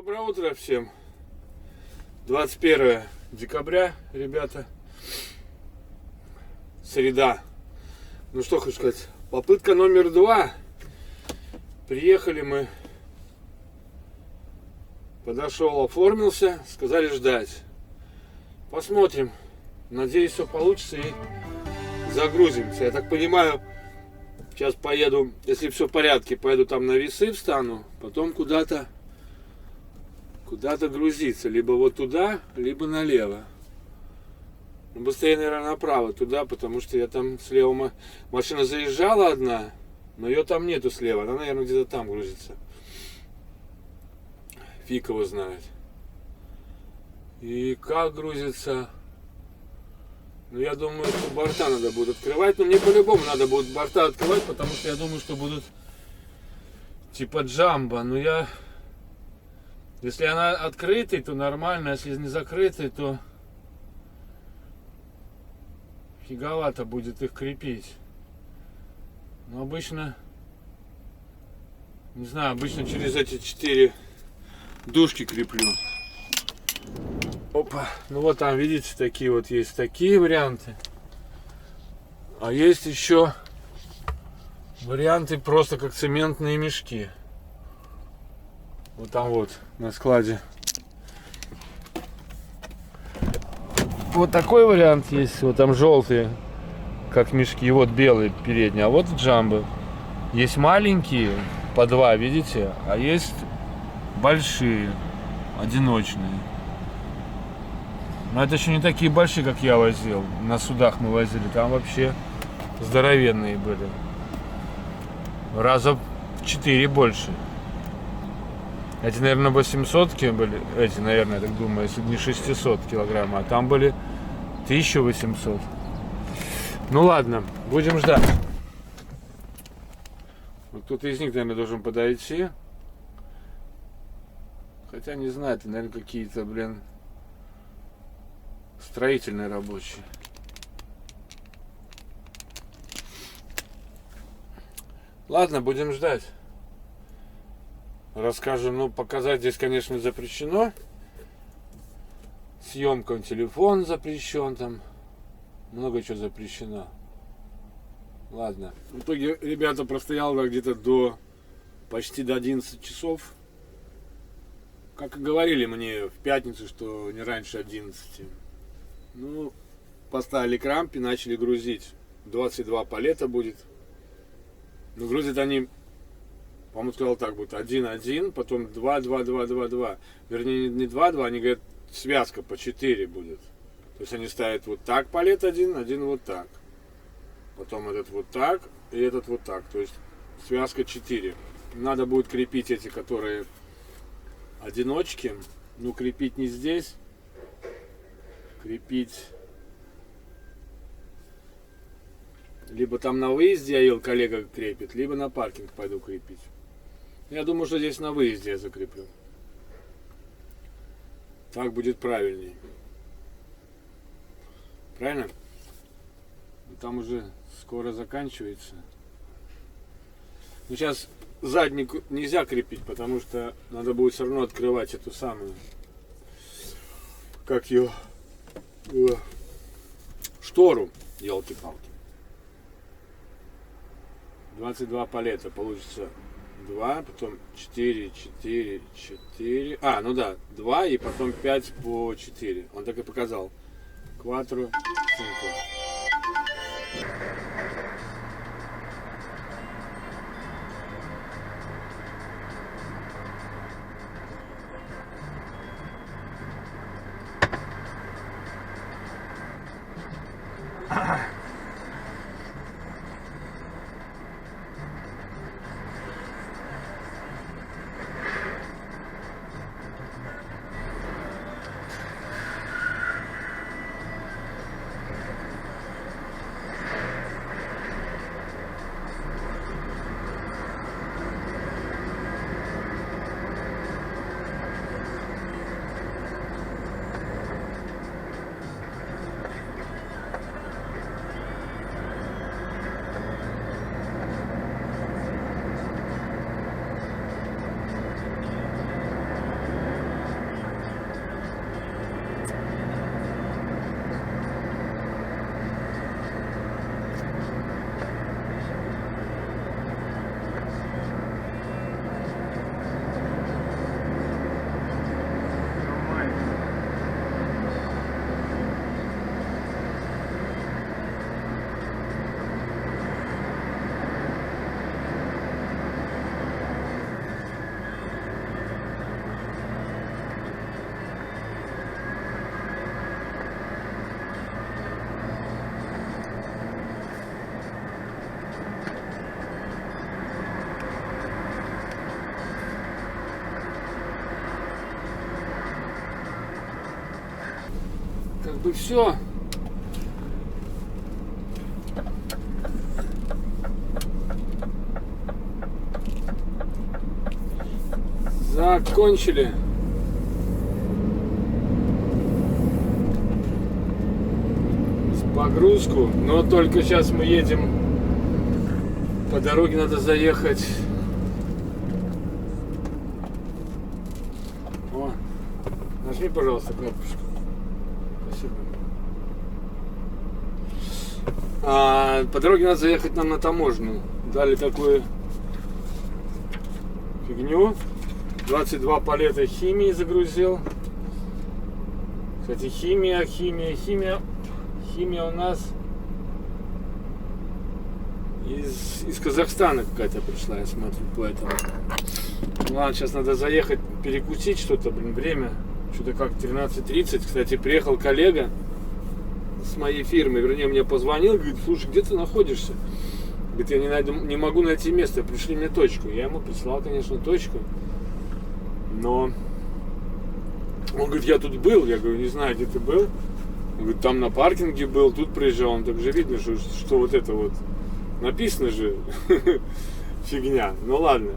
Доброе утро всем. 21 декабря, ребята. Среда. Ну что хочу сказать. Попытка номер 2. Приехали мы. Подошел, оформился. Сказали ждать. Посмотрим. Надеюсь, все получится и загрузимся. Я так понимаю, сейчас поеду, если все в порядке, поеду там на весы встану. Потом куда-то грузиться. Либо вот туда, либо налево. Быстрее, наверное, направо туда, потому что я там слева машина заезжала одна, но ее там нету слева. Она, наверное, где-то там грузится. Фиг его знает. И как грузится? Ну, я думаю, что борта надо будет открывать. Но мне по-любому надо будет борта открывать, потому что я думаю, что будут типа джамбо. Но если она открытый, то нормально. Если не закрытый, то фиговато будет их крепить. Но обычно, не знаю, обычно через эти 4 дужки креплю. Опа. Ну вот там, видите, такие вот есть такие варианты. А есть еще варианты просто как цементные мешки. Вот там вот на складе. Вот такой вариант есть. Вот там желтые, как мешки. Вот белые передние. А вот джамбо. Есть маленькие, по 2, видите? А есть большие, одиночные. Но это еще не такие большие, как я возил. На судах мы возили. Там вообще здоровенные были. Раза в 4 больше. Эти, наверное, 800 были. Эти, наверное, я так думаю, если не 600 килограмм. А там были 1800. Ну ладно, будем ждать. Вот кто-то из них, наверное, должен подойти. Хотя не знаю, это, наверное, какие-то, строительные рабочие. Ладно, будем ждать. Расскажу, ну, показать здесь, конечно, запрещено. Съемка на телефон запрещен, там много чего запрещено. Ладно. В итоге, ребята, простоял где-то почти до 11 часов. Как и говорили мне в пятницу, что не раньше 11. Ну, поставили крампи, начали грузить. 22 палета будет. Но грузят они, по-моему, сказал так будет, 1-1, потом 2-2-2-2-2. Вернее, не 2-2, они говорят, связка по 4 будет. То есть они ставят вот так палет один вот так. Потом этот вот так и этот вот так. То есть связка 4. Надо будет крепить эти, которые одиночки. Ну, крепить не здесь. Крепить либо там на выезде, я ел, коллега крепит, либо на паркинг пойду крепить. Я думаю, что здесь на выезде я закреплю. Так будет правильней. Правильно? Там уже скоро заканчивается. Но сейчас задник нельзя крепить, потому что надо будет все равно открывать эту самую, как ее, штору, елки-палки. 22 палета получится 2, потом 4, 4, 4. А, ну да, 2 и потом 5 по 4. Он так и показал. 4, 5. бы все. Закончили. Погрузку, но только сейчас мы едем. По дороге надо заехать. О, нажми, пожалуйста, кнопочку. Спасибо. По дороге надо заехать нам на таможню. Дали такую фигню. 22 палета химии загрузил. Кстати, химия у нас из Казахстана какая-то пришла, я смотрю, поэтому. Ладно, сейчас надо заехать, перекусить что-то, время. Что-то как 13:30. Кстати, приехал коллега с моей фирмы, вернее, мне позвонил, говорит, слушай, где ты находишься? Говорит, я не могу найти место, пришли мне точку. Я ему прислал, конечно, точку, но он говорит, я тут был, я говорю, не знаю, где ты был. Он говорит, там на паркинге был, тут приезжал, он так же видно, что вот это вот написано же фигня. Ну ладно.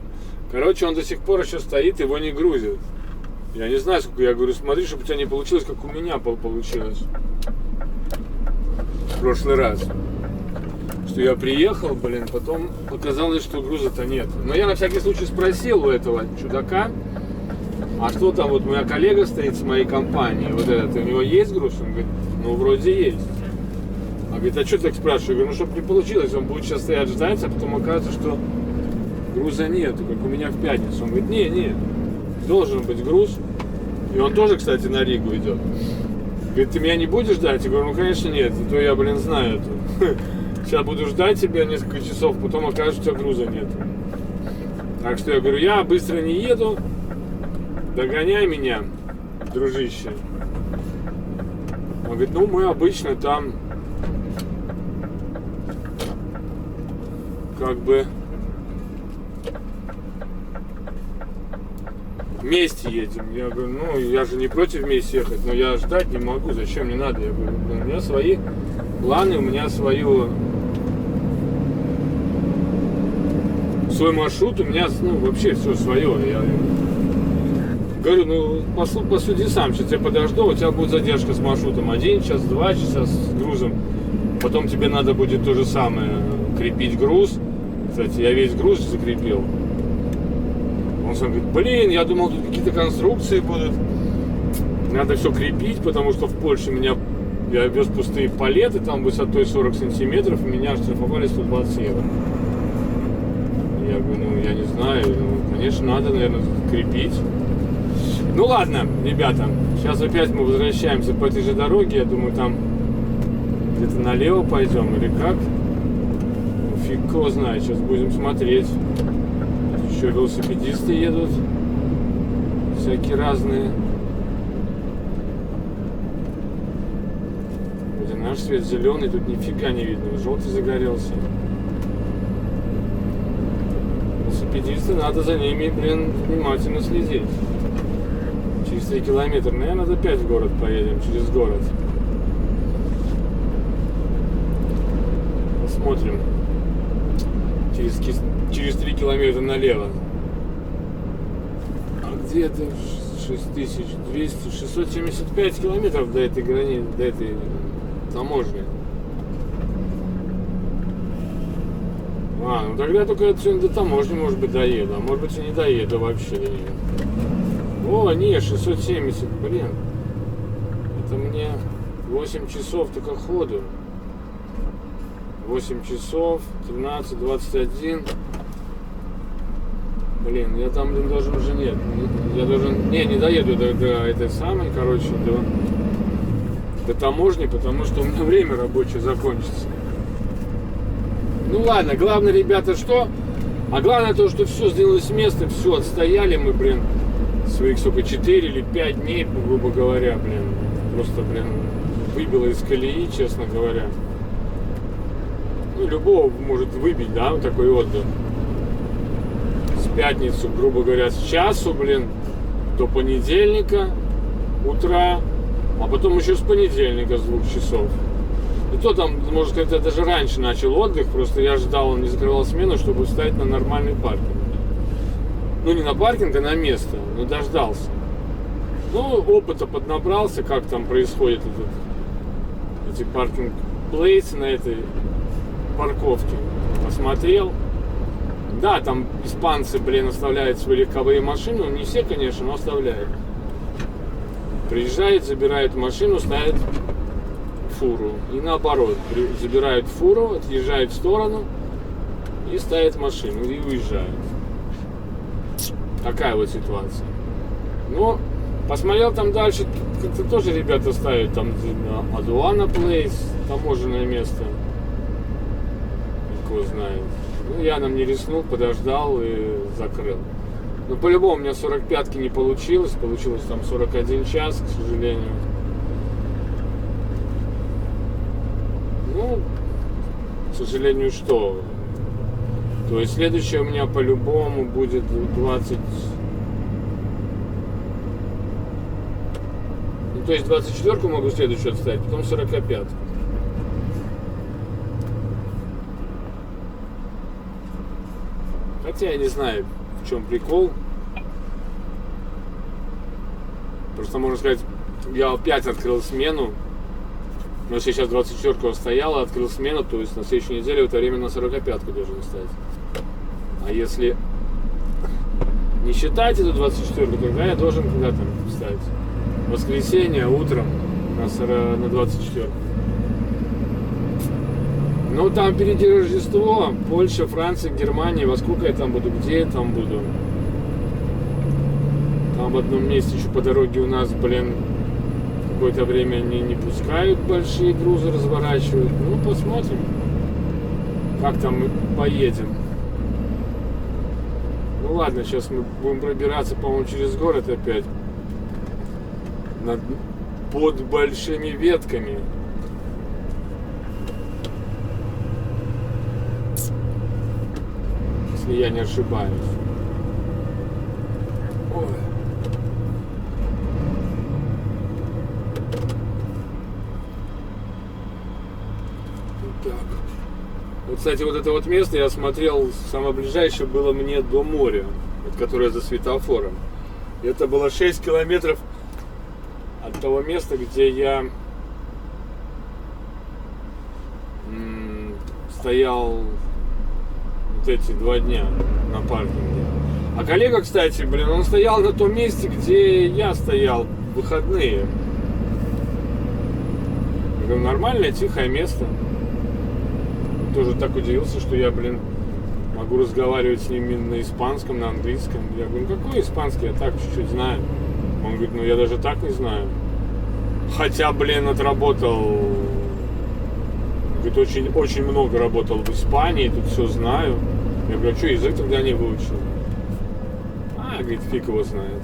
Короче, он до сих пор еще стоит, его не грузят. Я не знаю, сколько, я говорю, смотри, чтобы у тебя не получилось, как у меня получилось в прошлый раз. Что я приехал, потом оказалось, что груза-то нет. Но я на всякий случай спросил у этого чудака, а что там, вот моя коллега стоит с моей компанией, вот этот, у него есть груз? Он говорит, ну вроде есть. А говорит, а что ты так спрашиваешь? Я говорю, ну чтобы не получилось, он будет сейчас стоять ждать, а потом окажется, что груза нет, как у меня в пятницу. Он говорит, не, должен быть груз. И он тоже, кстати, на Ригу идет. Говорит, ты меня не будешь ждать? Я говорю, ну конечно нет, а то я, знаю это. Сейчас буду ждать тебя несколько часов, потом окажется, что у тебя груза нет. Так что я говорю, я быстро не еду, догоняй меня, дружище. Он говорит, ну мы обычно там как бы вместе едем. Я говорю, ну я же не против вместе ехать, но я ждать не могу, зачем мне надо? Я говорю, у меня свои планы, у меня свой маршрут, у меня вообще все свое. Я говорю, ну посуди сам, сейчас я подожду, у тебя будет задержка с маршрутом 1 час, 2 часа с грузом. Потом тебе надо будет то же самое, крепить груз. Кстати, я весь груз закрепил. Он сам говорит, я думал, тут какие-то конструкции будут. Надо все крепить, потому что в Польше я вез пустые палеты, там высотой 40 сантиметров, и меня штрафовали 120 евро. Я говорю, я не знаю, конечно, надо, наверное, крепить. Ну ладно, ребята, сейчас опять мы возвращаемся по этой же дороге, я думаю, там где-то налево пойдем или как. Фиг его знает, сейчас будем смотреть. Еще велосипедисты едут, всякие разные. Вроде наш свет зеленый, тут нифига не видно, желтый загорелся. Велосипедисты, надо за ними, внимательно следить. Через 3 километра, наверное, надо опять в город поедем, через город. Посмотрим. Через 3 километра налево. А где-то 675 километров до этой границы, до этой таможни. Ну тогда только до таможни, может быть, доеду. А может быть, и не доеду вообще до нее. О, не, 670, Это мне 8 часов только ходу. 8 часов, 13, 21. Я там, должен уже нет. Я должен, не доеду до этой самой, до таможни, потому что у меня время рабочее закончится. Ну ладно, главное, ребята, что? А главное то, что все сдвинулось с места, все, отстояли мы, своих, 4 или 5 дней, грубо говоря, просто, выбило из колеи, честно говоря. Ну, любого может выбить, да, такой отдых. С пятницы, грубо говоря, с часу, до понедельника утра, А потом еще с понедельника с 2 часов. И то там, можно сказать, я даже раньше начал отдых, просто я ждал, он не закрывал смену, чтобы встать на нормальный паркинг. Ну не на паркинг, а на место, но дождался. Ну, опыта поднабрался, как там происходит эти паркинг-плейсы на этой парковке. Посмотрел. Да, там испанцы, оставляют свои легковые машины, ну, не все, конечно, но оставляют. Приезжает, забирает машину, ставит фуру. И наоборот, забирают фуру, отъезжает в сторону и ставит машину, и уезжает. Такая вот ситуация. Но посмотрел там дальше, как-то тоже ребята ставят там Адуана Плейс, таможенное место. Кто знает. Ну, я нам не рискнул, подождал и закрыл. Но по-любому у меня 45-ки не получилось. Получилось там 41 час, к сожалению. Ну, к сожалению, что? То есть следующее у меня по-любому будет 20... Ну, то есть 24-ку могу следующую отставить, потом 45-ку. Хотя я не знаю, в чем прикол. Просто можно сказать, я опять открыл смену. Но если сейчас 24-ку стояла, открыл смену, то есть на следующей неделе в это время на 45-ку должен ставить. А если не считать эту 24-ку, тогда я должен когда там встать? В воскресенье утром на 24-ку. Ну, там впереди Рождество, Польша, Франция, Германия. Во сколько я там буду, где я там буду? Там в одном месте еще по дороге у нас, какое-то время они не пускают большие грузы, разворачивают. Ну, посмотрим, как там мы поедем. Ну, ладно, сейчас мы будем пробираться, по-моему, через город опять. Под большими ветками. Если я не ошибаюсь. Ой. Так. Вот, кстати, вот это вот место я смотрел, самое ближайшее было мне до моря, вот, которое за светофором. Это было 6 километров от того места, где я стоял вот эти 2 дня на паркинге. А коллега, кстати, он стоял на том месте, где я стоял в выходные. Я говорю, нормальное, тихое место. Тоже так удивился, что я, могу разговаривать с ними на испанском, на английском. Я говорю, какой испанский? Я так чуть-чуть знаю. Он говорит, ну я даже так не знаю. Хотя, отработал, говорит, очень много работал в Испании, тут все знаю. Я говорю, а что, язык тогда не выучил? А, говорит, фиг его знает.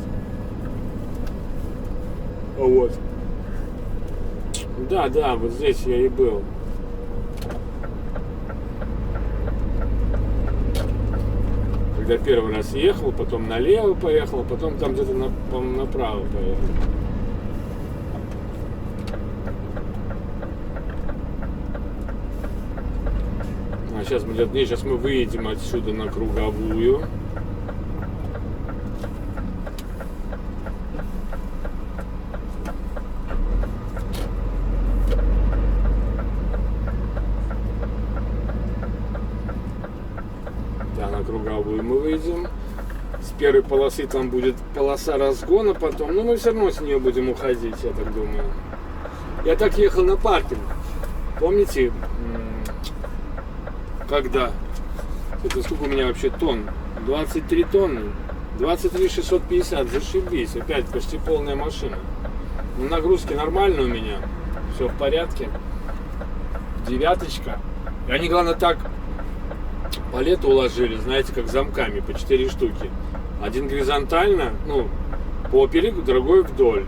Вот. Да, вот здесь я и был. Когда первый раз ехал, потом налево поехал, потом там где-то направо поехал. А сейчас мы выедем отсюда на Круговую. Да, на Круговую мы выйдем. С первой полосы там будет полоса разгона потом. Но мы все равно с нее будем уходить, я так думаю. Я так ехал на паркинг. Помните, когда? Это сколько у меня вообще тонн? 23 тонны. 23 650, зашибись. Опять почти полная машина. Но нагрузки нормально у меня. Все в порядке. 9-очка. И они, главное, так палету уложили, знаете, как замками, по 4 штуки. Один горизонтально, поперек, другой вдоль.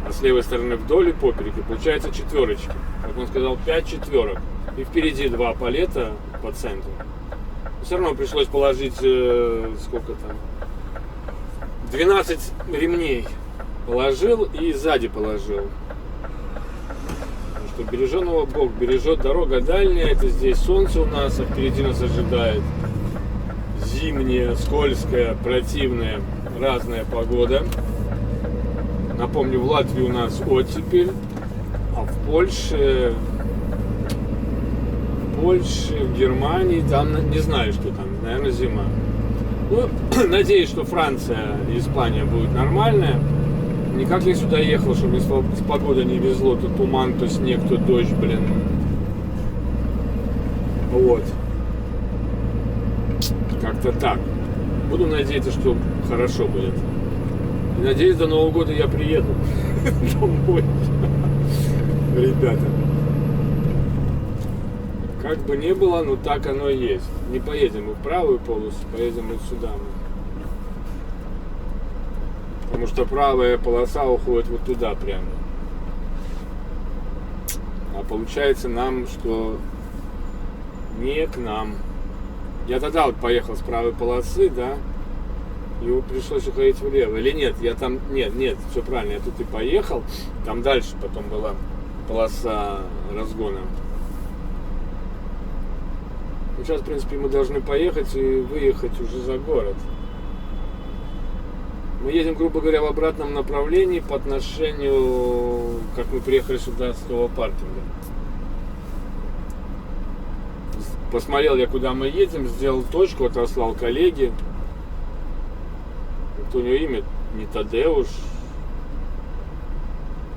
А с левой стороны вдоль и поперек. И получается 4-очки. Как он сказал, 5 четверок. И впереди 2 палета по центру. Все равно пришлось положить, сколько там, 12 ремней положил и сзади положил. что береженого Бог бережет. Дорога дальняя, это здесь солнце у нас, а впереди нас ожидает зимняя, скользкая, противная, разная погода. Напомню, в Латвии у нас оттепель, а в Польше, в Германии, там не знаю, что там, наверное, зима. Ну, надеюсь, что Франция и Испания будет нормальная. Никак я сюда ехал, чтобы с погодой не везло. То туман, то снег, то дождь, блин. Вот. Как-то так. Буду надеяться, что хорошо будет. И надеюсь, до Нового года я приеду домой. Ребята. Как бы ни было, но так оно и есть. Не поедем мы в правую полосу, поедем вот сюда. Потому что правая полоса уходит вот туда прямо. А получается нам, что не к нам. Я тогда вот поехал с правой полосы, да, и пришлось уходить влево. Или нет, я там, нет, все правильно, я тут и поехал. Там дальше потом была полоса разгона. Ну, сейчас, в принципе, мы должны поехать и выехать уже за город. Мы едем, грубо говоря, в обратном направлении по отношению, как мы приехали сюда с того паркинга. Посмотрел я, куда мы едем, сделал точку, отослал коллеге. Это у него имя не Тадеуш.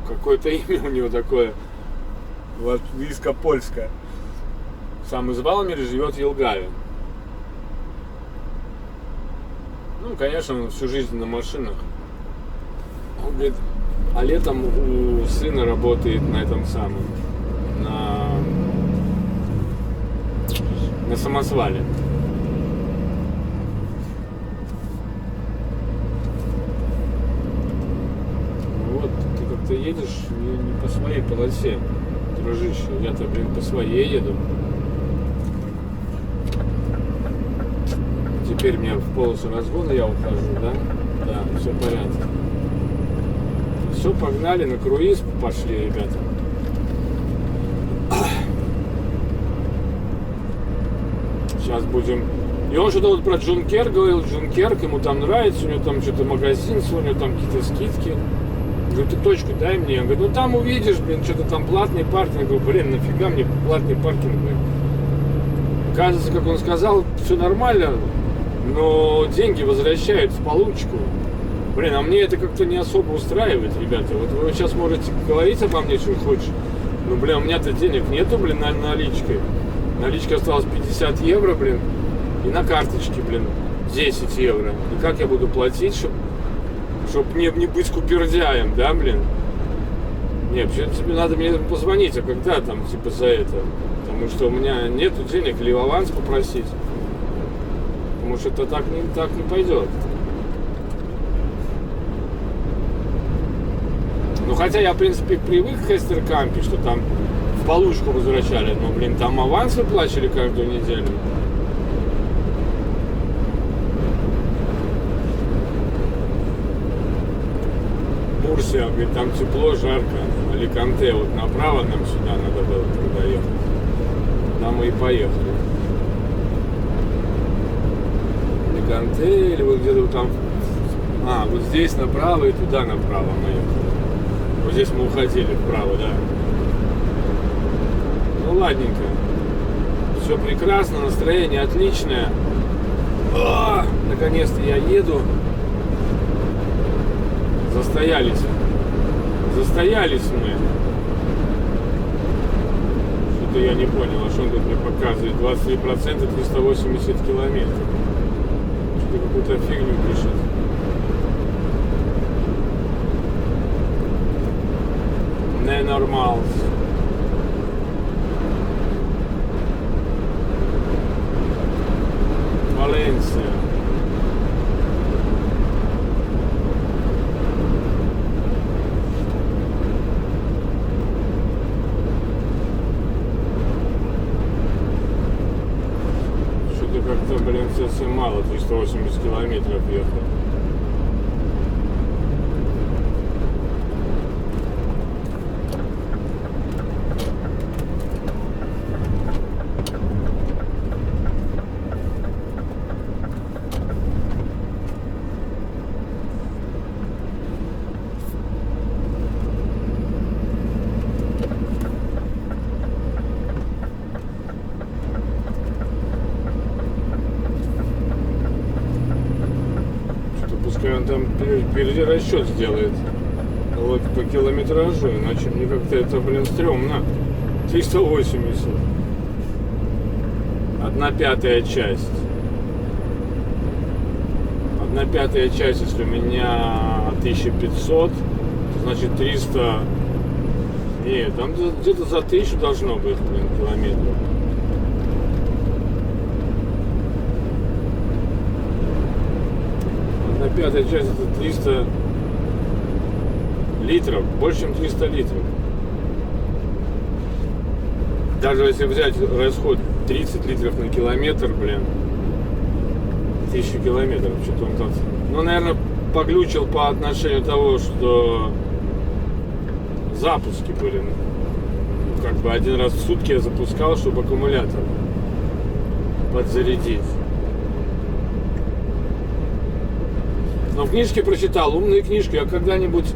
Какое-то имя у него такое латвийско-польское. Сам из Валмири, живет в Елгаве. Ну, конечно, он всю жизнь на машинах. Он говорит, а летом у сына работает на этом самом, на самосвале. Вот, ты как-то едешь не по своей полосе, дружище. Я-то, блин, по своей еду. Теперь мне в полосу разгона я ухожу, да? Да, все в порядке. Все, погнали, на круиз пошли, ребята. Сейчас будем... И он что-то вот про Джункер говорил, Джункерк, ему там нравится, у него там что-то магазин, у него там какие-то скидки. Говорю, ты точку дай мне. Он говорит, ну там увидишь, блин, что-то там платный паркинг. Я говорю, блин, нафига мне платный паркинг, блин. Кажется, как он сказал, все нормально, но деньги возвращают в получку. Блин, а мне это как-то не особо устраивает, ребята. Вот вы сейчас можете говорить обо мне, что хочешь. Ну, блин, у меня-то денег нету, блин, на наличкой. Наличка осталась 50 евро, блин. И на карточке, блин, 10 евро. И как я буду платить, чтобы мне не быть купердяем, да, блин? Нет, тебе надо мне позвонить, а когда там, типа, за это? Потому что у меня нету денег, или в аванс попросить. Потому что это так не пойдет. Ну, хотя я, в принципе, привык к Эстеркампе, что там в получку возвращали. Но, блин, там аванс выплачивали каждую неделю. Мурсия, говорит, там тепло, жарко. Аликанте, вот направо нам сюда надо было туда ехать. Там мы и поехали. Аликанте, или вот где-то там... А, вот здесь направо и туда направо мы ехали. Вот здесь мы уходили вправо, да. Ну, ладненько. Все прекрасно, настроение отличное. О, наконец-то я еду. Застоялись мы. Что-то я не понял, а что он тут мне показывает? 23%, 380 километров. Что-то какую-то фигню пишет. Ненормал. Валенсия. Что-то как-то, блин, совсем мало, 380 километров ехать. впереди расчет сделает вот по километражу, иначе мне как-то это, блин, стрёмно. 380. 1/5 часть. 1/5 часть, если у меня 1500, то значит 300. Нет, там где-то за 1000 должно быть, блин, километров. На 1/5 часть это 300 литров, больше чем 300 литров. Даже если взять расход 30 литров на километр, блин, 1000 километров, что-то он там, ну, наверное, поглючил по отношению того, что запуски были. Как бы один раз в сутки я запускал, чтобы аккумулятор подзарядить. Но в книжке прочитал, умные книжки. Я когда-нибудь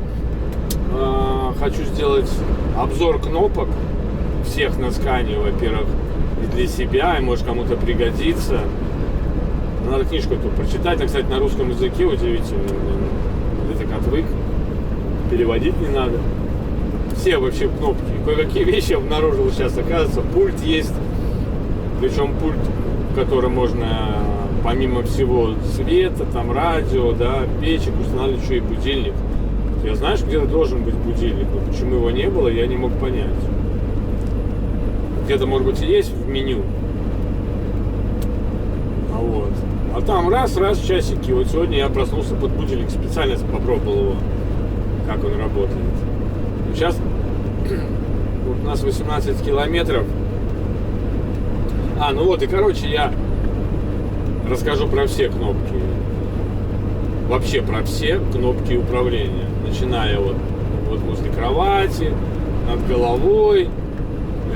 хочу сделать обзор кнопок всех на скане, во-первых, и для себя, и может кому-то пригодится. Надо книжку эту прочитать, кстати, на русском языке, удивительно, я так отвык, переводить не надо. Все вообще кнопки, кое-какие вещи я обнаружил сейчас, оказывается, пульт есть, причем пульт, в котором можно помимо всего света, там радио, да, печек, устанавливать еще и будильник. Я знаешь, где-то должен быть будильник, но почему его не было, я не мог понять. Где-то, может быть, и есть в меню. Вот. А там раз часики. Вот сегодня я проснулся под будильник, специально попробовал его, как он работает. Сейчас вот у нас 18 километров. Ну вот, и короче, я расскажу про все кнопки. Вообще про все кнопки управления. Начиная вот возле кровати, над головой.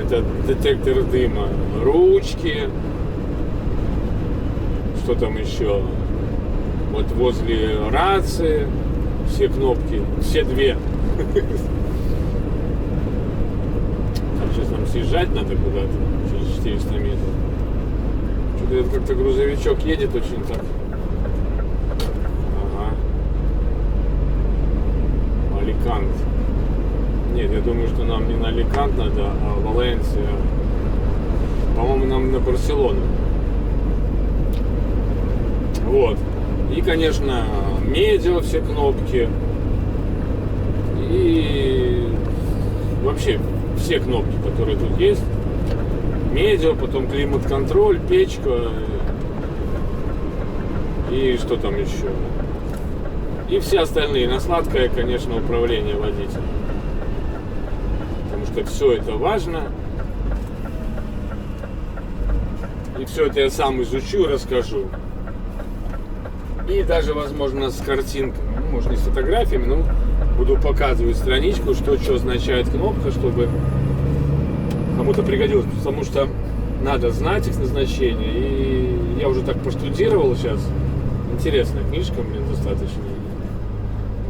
Это детектор дыма, ручки. Что там еще? Вот возле рации. Все кнопки. Все две. Сейчас нам съезжать надо куда-то. Через 400 метров. Что-то как-то грузовичок едет очень так. Ага. Аликант. Нет, я думаю, что нам не на Аликант надо, а Валенсия. По-моему, нам на Барселону. Вот. И, конечно, медиа, все кнопки. И вообще все кнопки, которые тут есть. Медиа, потом климат-контроль, печка. И что там еще? И все остальные. На сладкое, конечно, управление водителем. Потому что все это важно. И все это я сам изучу, расскажу. И даже, возможно, с картинками. Ну, может, не с фотографиями, но буду показывать страничку, что означает кнопка, чтобы кому-то пригодилось. Потому что надо знать их назначение. И я уже так проштудировал сейчас. Интересная книжка, мне достаточно.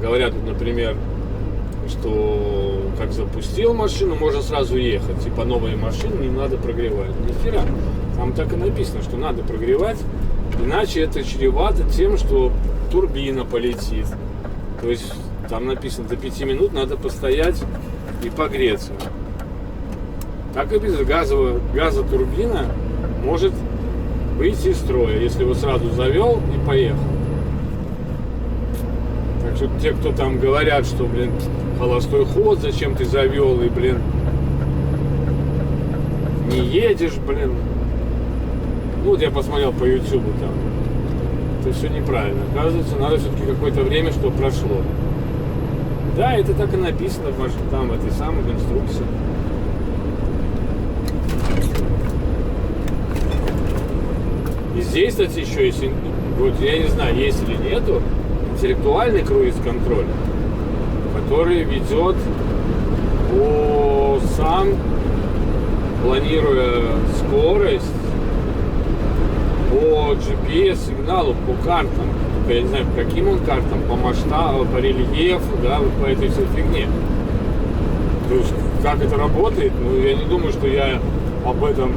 Говорят, например, что как запустил машину, можно сразу ехать. Типа новые машины не надо прогревать. Нихера. Там так и написано, что надо прогревать. Иначе это чревато тем, что турбина полетит. То есть там написано, до 5 минут надо постоять и погреться. Так и без газотурбина может выйти из строя, если его сразу завел и поехал. Так что те, кто там говорят, что, блин, холостой ход, зачем ты завел и, блин, не едешь, блин. Ну, вот я посмотрел по YouTube там. Это все неправильно. Оказывается, надо все-таки какое-то время, чтобы прошло. Да, это так и написано там, в этой самой инструкции. И здесь, кстати, еще есть, вот я не знаю, есть или нету, интеллектуальный круиз-контроль, который ведет сам, планируя скорость, по GPS-сигналу, по картам. Только я не знаю, по каким он картам, по масштабу, по рельефу, да, вот по этой всей фигне. То есть, как это работает, ну, я не думаю, что я об этом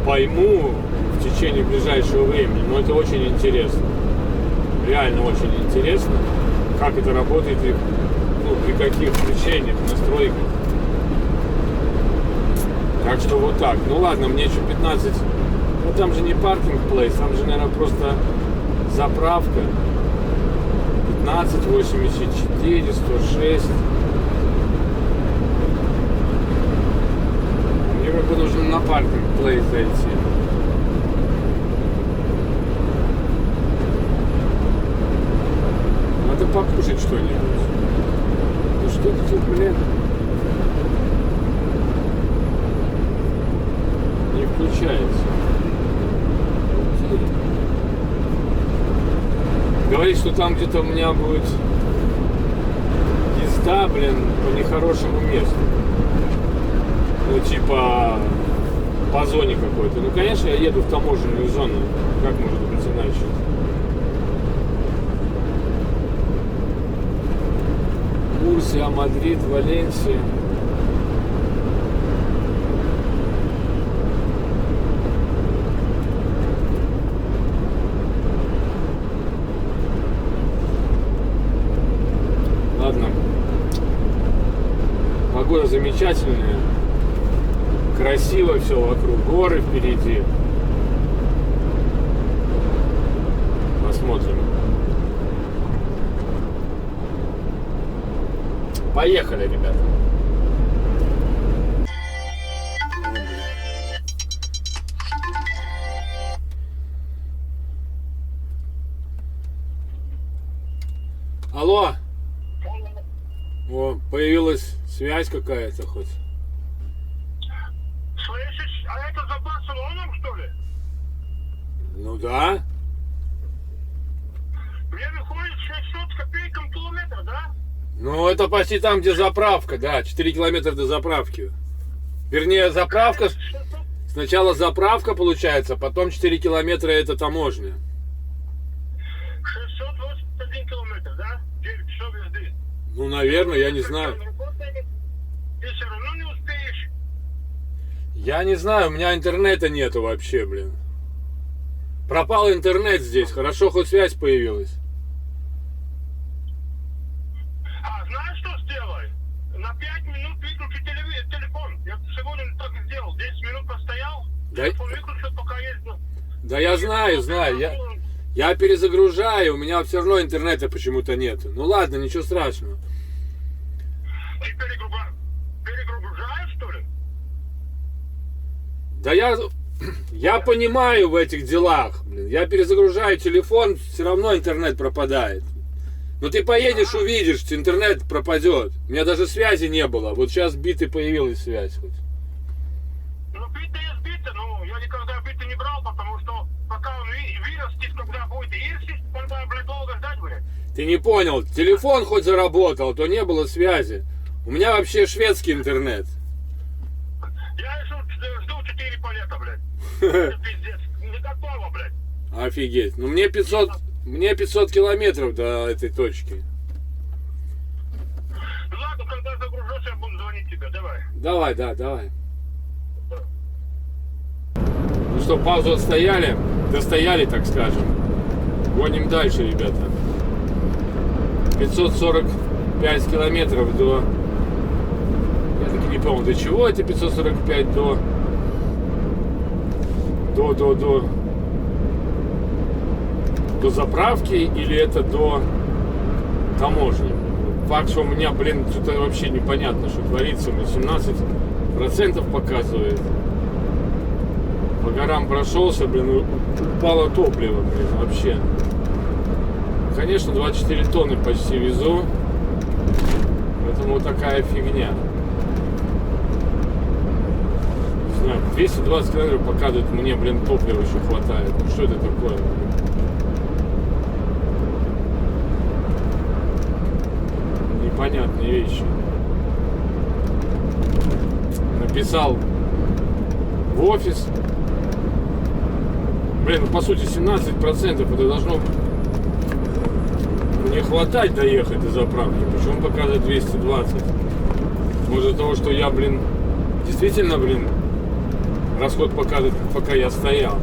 пойму в течение ближайшего времени, но это очень интересно. Реально очень интересно. как это работает и ну, при каких включениях, настройках. Так что вот так. Ну ладно, мне еще 15. Ну там же не паркинг плейс, там же, наверное, просто заправка. 15, 84, 106. Мне как бы нужно на паркинг плейс зайти. Надо покушать что-нибудь. Ну что ты тут, блин? Не включается. Говорит, что там где-то у меня будет езда, блин, по нехорошему месту. Ну, типа по зоне какой-то. Ну, конечно, я еду в таможенную зону. Как может быть иначе? Мурсия, Мадрид, Валенсия. Ладно. Погода замечательная. Красиво все вокруг. Горы впереди. Посмотрим. Поехали, ребята. Алло. О, появилась связь какая-то хоть. Слышишь, а это за Барселоном, что ли? Ну да. Мне выходит 600 с копейком километр, да? Ну это почти там, где заправка, да. 4 километра до заправки. Вернее, заправка. 600, Сначала заправка получается, потом 4 километра это таможня. 681 километр, да? 9 часов езды. Ну, наверное, я не знаю. Ты все равно не успеешь. Я не знаю, у меня интернета нету вообще, блин. Пропал интернет здесь, хорошо, хоть связь появилась. А знаешь, что сделай? На 5 минут выключи телефон. Я сегодня так и сделал. 10 минут постоял, Да, телефон выключил, пока ездил. да я знаю. Я перезагружаю, у меня все равно интернета почему-то нету. Ну ладно, ничего страшного. Ты перегружаешь, что ли? Да я понимаю в этих делах, блин. Я перезагружаю телефон, все равно интернет пропадает. Но ты поедешь, увидишь, интернет пропадет. У меня даже связи не было. Вот сейчас биты появилась связь хоть. Ну, биты есть биты, но я никогда биты не брал, потому что пока он вырастет, когда будет ирсить, тогда, блядь, долго ждать, блядь. Ты не понял, телефон хоть заработал, то не было связи. У меня вообще шведский интернет. Я еще жду 4 полета, блядь. Это пиздец. Не готово, блядь. Офигеть. Ну мне 500 километров до этой точки. Ну ладно, когда загружусь, я буду звонить тебе, давай. Давай, да, давай. Ну что, паузу отстояли? Достояли, так скажем. Гоним дальше, ребята. 545 километров до... Я таки не помню, до чего это 545 до заправки или это до таможни. Факт, что у меня, блин, что-то вообще непонятно, что творится. 17% показывает. По горам прошелся, блин, упало топливо, блин, вообще. Конечно, 24 тонны почти везу. Поэтому вот такая фигня. Не знаю, 220 километров показывает, мне, блин, топлива еще хватает. Ну что это такое? Непонятные вещи. Написал в офис. Блин, ну по сути 17% это должно не хватать доехать до заправки. Почему показывает 220? Может из-за того, что я, блин, действительно, блин, расход показывает, пока я стоял.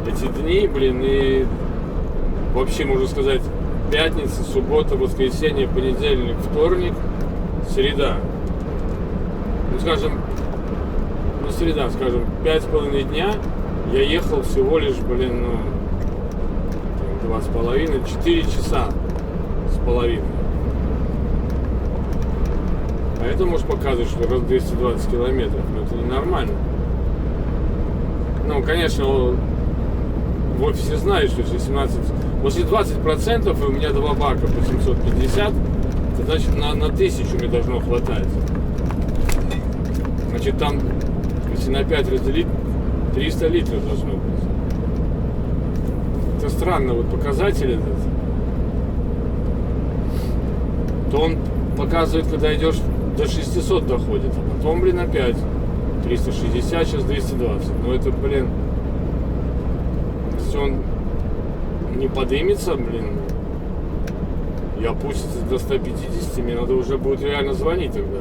Эти дни, блин, и вообще, можно сказать, пятница, суббота, воскресенье, понедельник, вторник, среда. Ну, скажем, среда, скажем, 5,5 дня я ехал всего лишь, 2,5, 4 часа с половиной. А это может показывать, что раз 220 километров, но это ненормально. Ну, конечно, в офисе знают, что если 20% и у меня 2 бака по 750, то значит на 1000 мне должно хватать. Значит, там, если на 5 разделить, 300 литров должно быть. Это странно, вот показатель этот. То он показывает, когда идешь до 600 доходит, а потом, опять 360, сейчас 220. Но это, если он не подымется, и опустится до 150, мне надо уже будет реально звонить тогда.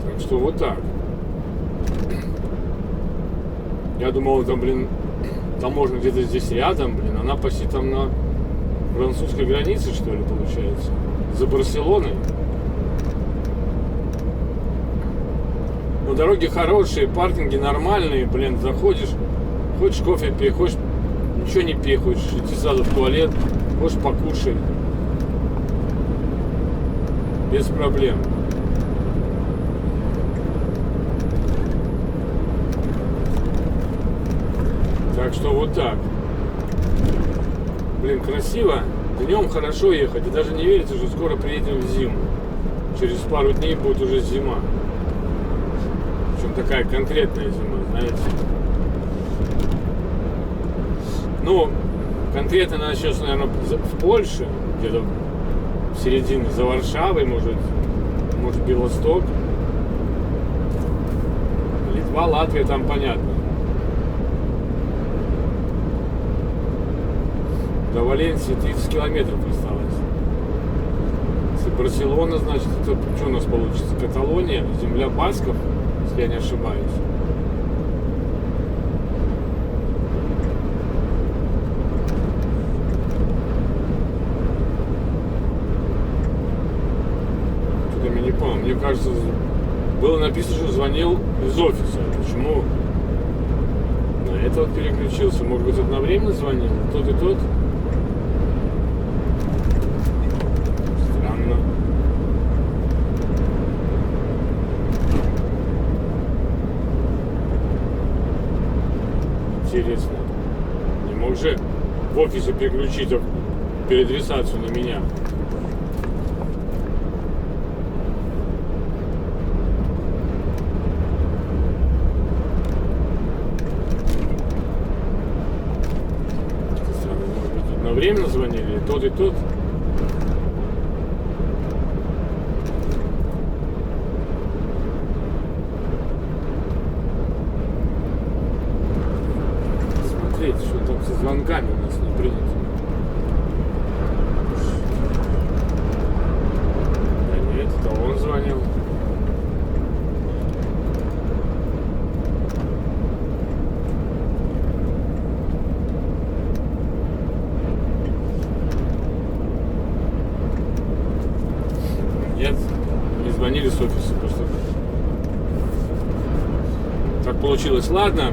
Так что вот так. Я думал, там, таможня где-то здесь рядом, она почти там на французской границе, что ли, получается, за Барселоной. Но дороги хорошие, паркинги нормальные, заходишь, хочешь кофе пей, хочешь ничего не пей, хочешь идти сразу в туалет, хочешь покушай. Без проблем. Так что вот так. Красиво. Днем хорошо ехать. И даже не верится, что скоро приедем в зиму. Через пару дней будет уже зима. Причем такая конкретная зима, знаете. Ну, конкретно начнется, наверное, в Польше, где-то в середине, за Варшавой, может Белосток. Литва, Латвия, там понятно. До Валенсии 30 километров осталось. Если Барселона, значит, это что у нас получится? Каталония, земля басков, если я не ошибаюсь. Что-то я не помню. Мне кажется, было написано, что звонил из офиса. Почему на это вот переключился? Может быть, одновременно звонил? Тот и тот? Интересно. Не мог же в офисе переключить переадресацию на меня. Странно, может быть, одновременно звонили, и тот, и тот. Что там со звонками у нас не принято. Да нет, это он звонил. Нет, не звонили с офиса, просто так получилось. Ладно.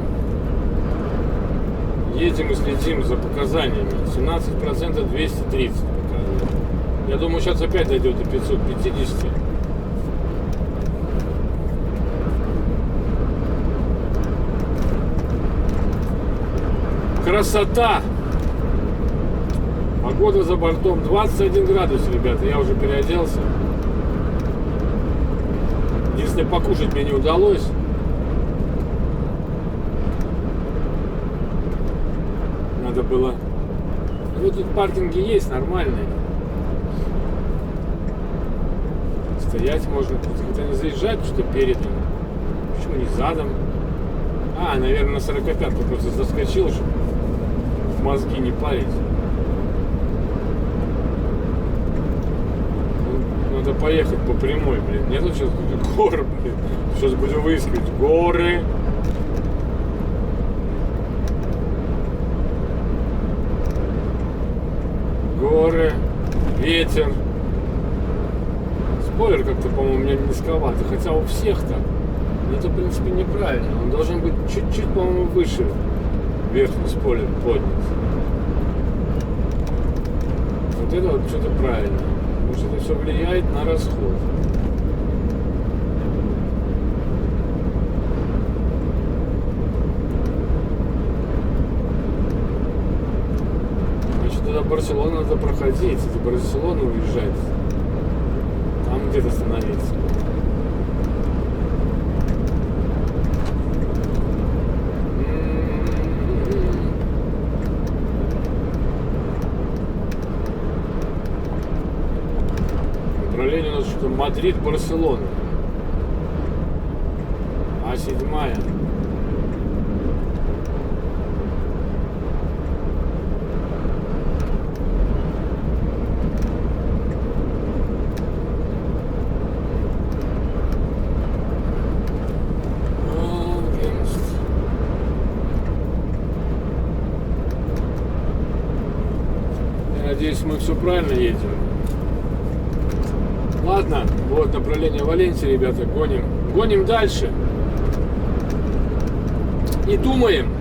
Едем и следим за показаниями. 17% 230 показывает. Я думаю, сейчас опять дойдет до 550. Красота! Погода за бортом 21 градус, ребята. Я уже переоделся. Если покушать мне не удалось. Надо было. Ну, тут паркинги есть нормальные. Стоять можно. Тут не заезжать, что передом. Почему не задом? А, наверное, на 45-ку просто заскочил, чтобы мозги не парить. Надо поехать по прямой, блин. Нету сейчас горы, блин. Сейчас будем выискивать горы. ветер. Спойлер как-то, по-моему, у меня низковато. Хотя у всех так. Но это, в принципе, неправильно. Он должен быть чуть-чуть, по-моему, выше. Верхний спойлер поднят. Вот это вот что-то правильно. Потому что это все влияет на расход. Значит, до Барселоны надо проходить. Из Барселоны уезжать. Там где-то остановиться. Направление у нас что-то Мадрид-Барселона. А7. Надеюсь, мы все правильно едем. Ладно, вот направление Валенсии, ребята, гоним. Гоним дальше. И думаем.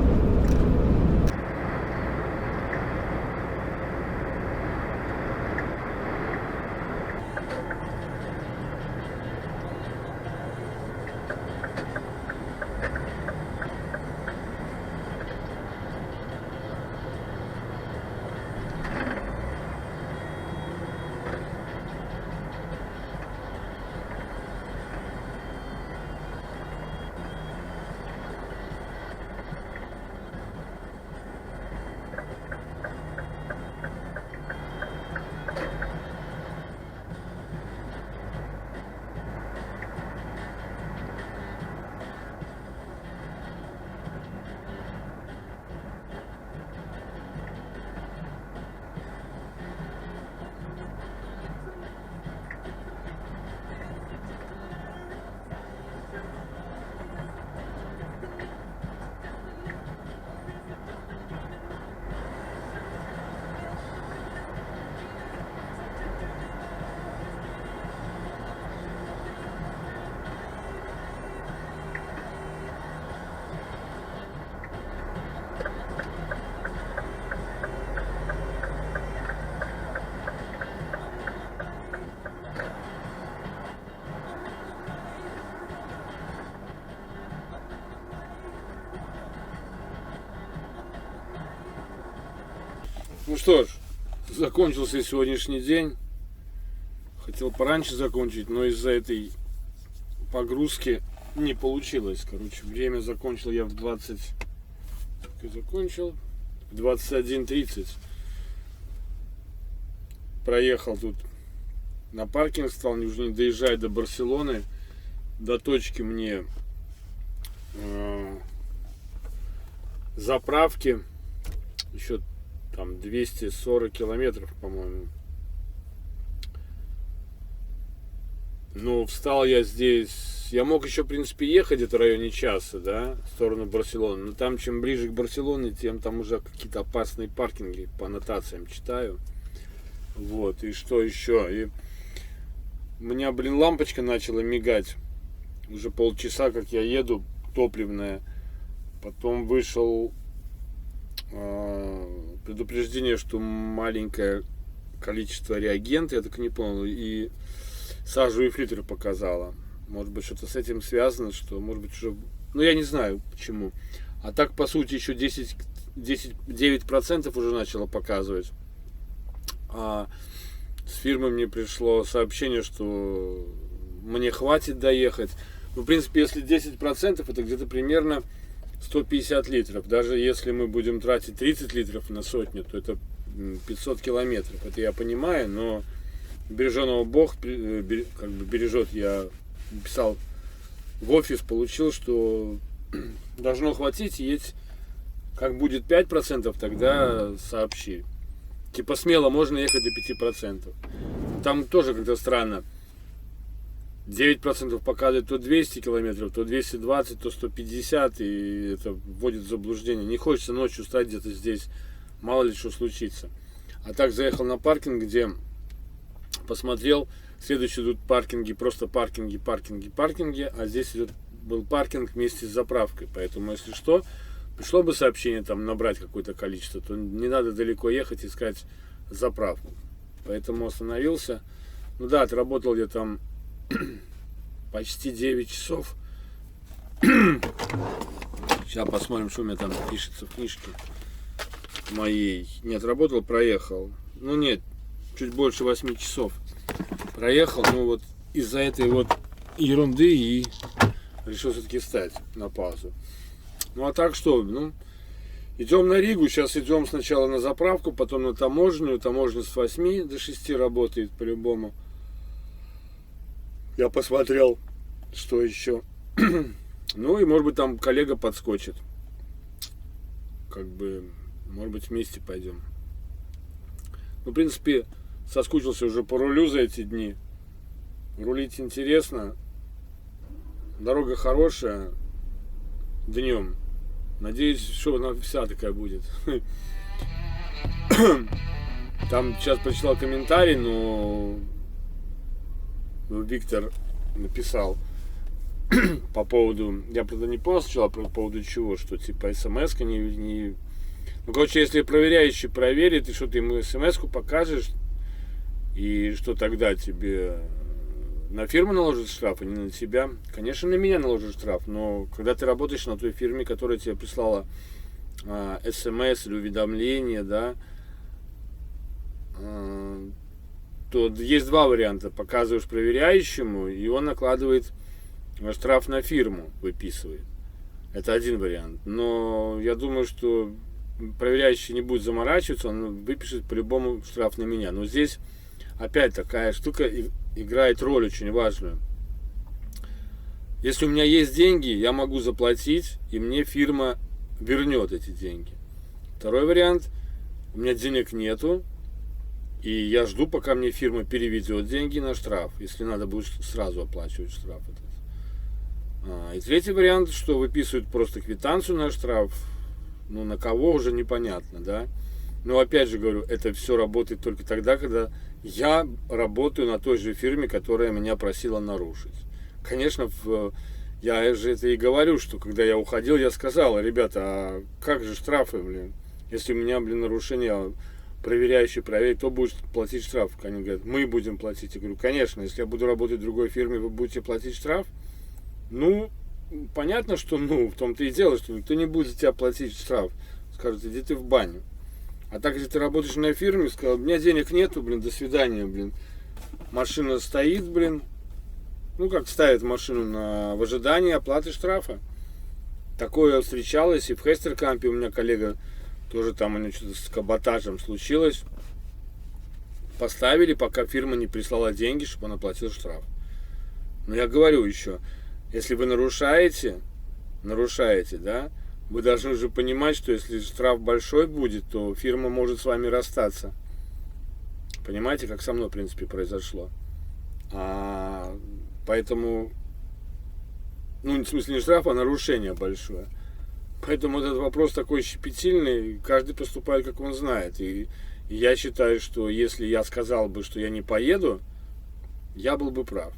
Ну что ж, закончился сегодняшний день. Хотел пораньше закончить, но из-за этой погрузки не получилось. Короче, время закончил я в 20... закончил в 21:30. Проехал тут на паркинг, стал уже не доезжать до Барселоны. До точки мне заправки еще там 240 километров, по-моему. Ну, встал я здесь. Я мог еще, в принципе, ехать где-то в районе часа, да, в сторону Барселоны. Но там, чем ближе к Барселоне, тем там уже какие-то опасные паркинги по аннотациям читаю. Вот, и что еще? И у меня, лампочка начала мигать. Уже полчаса, как я еду, топливная. Потом вышел предупреждение, что маленькое количество реагента, я так и не понял, и сажевый фильтр показала. Может быть, что-то с этим связано, что, может быть, уже... Ну, я не знаю, почему. А так, по сути, еще 9% уже начало показывать. А с фирмы мне пришло сообщение, что мне хватит доехать. Ну, в принципе, если 10%, это где-то примерно 150 литров. Даже если мы будем тратить 30 литров на сотню, то это 500 километров. Это я понимаю, но береженого Бог как бы бережет. Я писал в офис, получил, что должно хватить, едь. Как будет 5%, тогда сообщи. Типа смело можно ехать до 5%. Там тоже как-то странно. 9% показывает то 200 километров, то 220, то 150, и это вводит в заблуждение. Не хочется ночью стать где-то здесь, мало ли что случится. А так заехал на паркинг, где Посмотрел, следующие идут паркинги, просто паркинги, а здесь был паркинг вместе с заправкой. Поэтому, если что, пришло бы сообщение там набрать какое-то количество, то не надо далеко ехать искать заправку. Поэтому остановился. Ну да, отработал я там почти 9 часов. Сейчас посмотрим, что у меня там пишется в книжке моей. Не отработал, проехал. Ну нет, чуть больше 8 часов проехал. Ну вот из-за этой вот ерунды и решил все-таки встать на паузу. Ну а так что, ну, идем на Ригу. Сейчас идем сначала на заправку, потом на таможню. Таможня с 8 до 6 работает по-любому. Я посмотрел, что еще. Ну и может быть там коллега подскочит. Как бы, может быть, вместе пойдем. Ну, в принципе, соскучился уже по рулю за эти дни. Рулить интересно. Дорога хорошая. Днем. Надеюсь, что она вся такая будет. Там сейчас прочитал комментарий, но Виктор написал по поводу, я правда не понял сначала по поводу чего, что типа смс-ка не... Ну, короче, если проверяющий проверит, и что ты ему смс-ку покажешь, и что тогда тебе на фирму наложит штраф, а не на тебя, конечно, на меня наложит штраф, но когда ты работаешь на той фирме, которая тебе прислала смс или уведомление, да, то есть два варианта. Показываешь проверяющему, и он накладывает штраф на фирму, выписывает. Это один вариант. Но я думаю, что проверяющий не будет заморачиваться, он выпишет по-любому штраф на меня. Но здесь опять такая штука играет роль очень важную. Если у меня есть деньги, я могу заплатить, и мне фирма вернет эти деньги. Второй вариант, у меня денег нету, и я жду, пока мне фирма переведет деньги на штраф, если надо будет сразу оплачивать штраф этот. И третий вариант, что выписывают просто квитанцию на штраф, ну на кого уже непонятно, да. Но опять же говорю, это все работает только тогда, когда я работаю на той же фирме, которая меня просила нарушить. Конечно, я же это и говорю, что когда я уходил, я сказал: ребята, а как же штрафы, блин, если у меня, блин, нарушение, проверяющий проверит, кто будет платить штраф? Они говорят: мы будем платить. Я говорю: конечно, если я буду работать в другой фирме, вы будете платить штраф? Ну, понятно, что, ну, в том-то и дело, что никто не будет за тебя платить штраф. Скажут: иди ты в баню. А так, если ты работаешь на фирме, сказал: у меня денег нету, блин, до свидания, блин. Машина стоит, блин. Ну, как ставят машину в ожидании оплаты штрафа. Такое встречалось и в Хестеркампе. У меня коллега тоже там, у него что-то с каботажем случилось. Поставили, пока фирма не прислала деньги, чтобы он оплатил штраф. Но я говорю еще, если вы нарушаете, да, вы должны уже понимать, что если штраф большой будет, то фирма может с вами расстаться. Понимаете, как со мной, в принципе, произошло. Поэтому, ну, в смысле не штраф, а нарушение большое. Поэтому этот вопрос такой щепетильный, каждый поступает, как он знает. И я считаю, что если я сказал бы, что я не поеду, я был бы прав.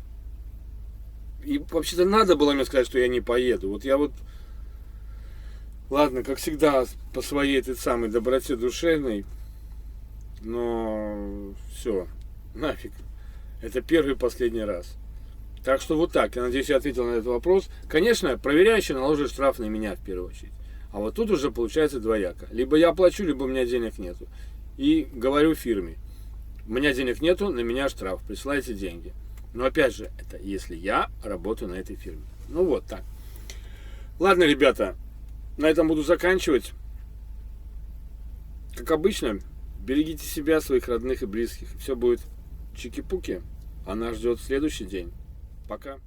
И вообще-то надо было мне сказать, что я не поеду. Вот я вот, ладно, как всегда, по своей этой самой доброте душевной, но все, нафиг. Это первый и последний раз. Так что вот так. Я надеюсь, я ответил на этот вопрос. Конечно, проверяющий наложит штраф на меня в первую очередь. А вот тут уже получается двояко. Либо я плачу, либо у меня денег нету. И говорю фирме: у меня денег нету, на меня штраф, присылайте деньги. Но опять же, это если я работаю на этой фирме. Ну вот так. Ладно, ребята, на этом буду заканчивать. Как обычно, берегите себя, своих родных и близких. Все будет чики-пуки. А нас ждет следующий день. Пока.